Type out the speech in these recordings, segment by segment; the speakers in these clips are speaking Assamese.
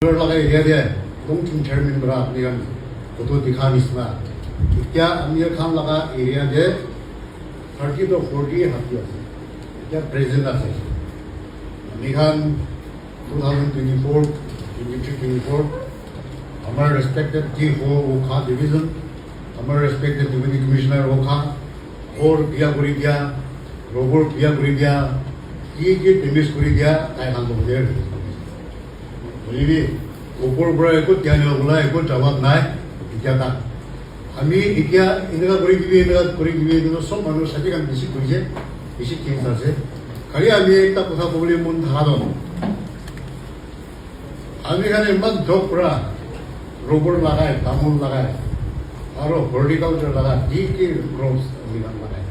लगा एरिया दे दंथिं chairman बरा अपनी kan फोटो दिखा निस्मा क्या अमीर खान लगा एरिया दे 30 to 40 हाथी আছে क्या प्रेजेंट আছে अमीर खान 2024 23-24 हमारे रेस्पेक्टेड T4 ओखा डिवीजन हमारे रेस्पेक्टेड डिप्टी कमिश्नर ओखा और बिया करी दिया रोबोट बिया करी दिया की डेमेज करी दिया ताई खान को दे बोलिबी ऊपर बड़ा एको त्यानी बोला एको जवाब নাই এতিয়া তা আমি এতিয়া এনেকা কৰি দিবি এনেকা সব মানুহ সাথে কাম বেশি কৰিছে বেশি কেস আছে খালি আমি একটা কথা বলি মন ধারণ আমি এখানে ইমান জব করা রোবট লাগায় তামুল লাগায় আর হর্টিকালচার লাগায় কি ক্রপস আমি লাগায়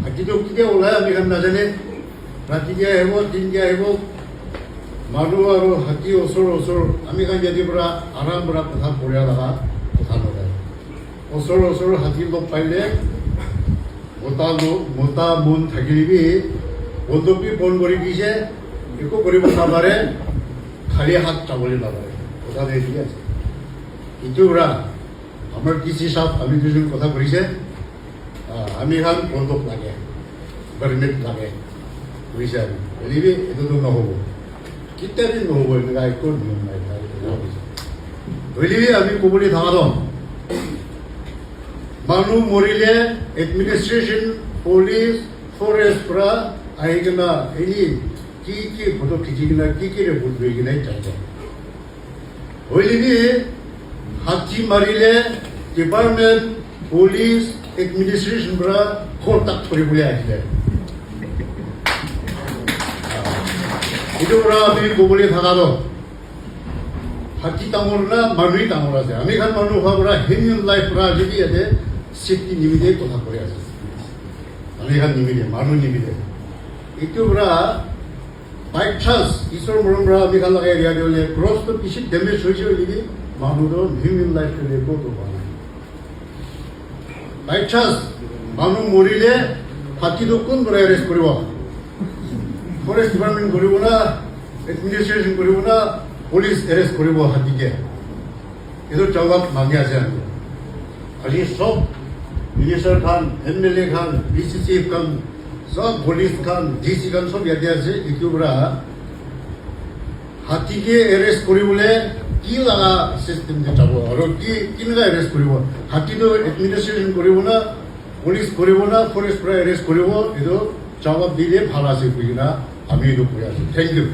আজি তো কি ওলাই আমি এখানে নাজানে রাতিকে আহিব দিনকে আহিব মানুহ আৰু হাতী ওচৰ আমি কান যদি পৰা আৰাম পৰা কথা পঢ়িয়া লগা কথা নকয় ওচৰ হাতী লগ পাইলে মোটা মন থাকিবি বন্ধুপি ফোন কৰি দিছে একো কৰিব নাপাৰে খালি হাত চাবলৈ নাপাৰে কথা ঠিক আছে কিন্তু পৰা আমাৰ ডিসি সাহেব আমি দুজন কথা কৰিছে আমি খান বন্ধুক লাগে পারমিট লাগে বুঝছে আমি বলিবি এটো নহ'ব कितना दिन हो गए मेरा एक और नियम नहीं था बोलिए अभी कोबली था तो मानू मोरिले एडमिनिस्ट्रेशन पुलिस फॉरेस्ट प्रा आएगा इन्हीं की फोटो खींचेगा की रिपोर्ट भेजेगा नहीं चाहिए बोलिए हाथी मारिले डिपार्टमेंट पुलिस एडमिनिस्ट्रेशन प्रा कोर्ट तक थोड़ी बोले आए itu berarti kubuli thakado hati tamurna manui tamur ase ami khan manu bhabra human life ra jodi ase safety nimide kotha kore ase ami khan nimide manu nimide itu bra by chance isor morom ra ami khan lagai area dole cross to kishi damage hoise hoili manu do human life ke liye to bana by chance manu morile hati do kon dora arrest koribo forest department করিব না এডমিনিস্ট্রেশন করিব না পুলিশ এরেস্ট করিব হাতিকে এতো জবাব মাগে আছে আমি আজি সব মিনিস্টার খান এমএলএ খান বিসিসি খান সব পুলিশ খান ডিসি খান সব ইয়াতে আছে ইকুবরা হাতিকে এরেস্ট করিবলে কি লাগা সিস্টেম যে যাব আর কি কিনলা এরেস্ট করিব হাতি তো এডমিনিস্ট্রেশন করিব না পুলিশ করিব না ফরেস্ট এরেস্ট করিব এতো জবাব দিলে ভালো আছে বুঝি না আমি এটুকু আছি থ্যাংক ইউ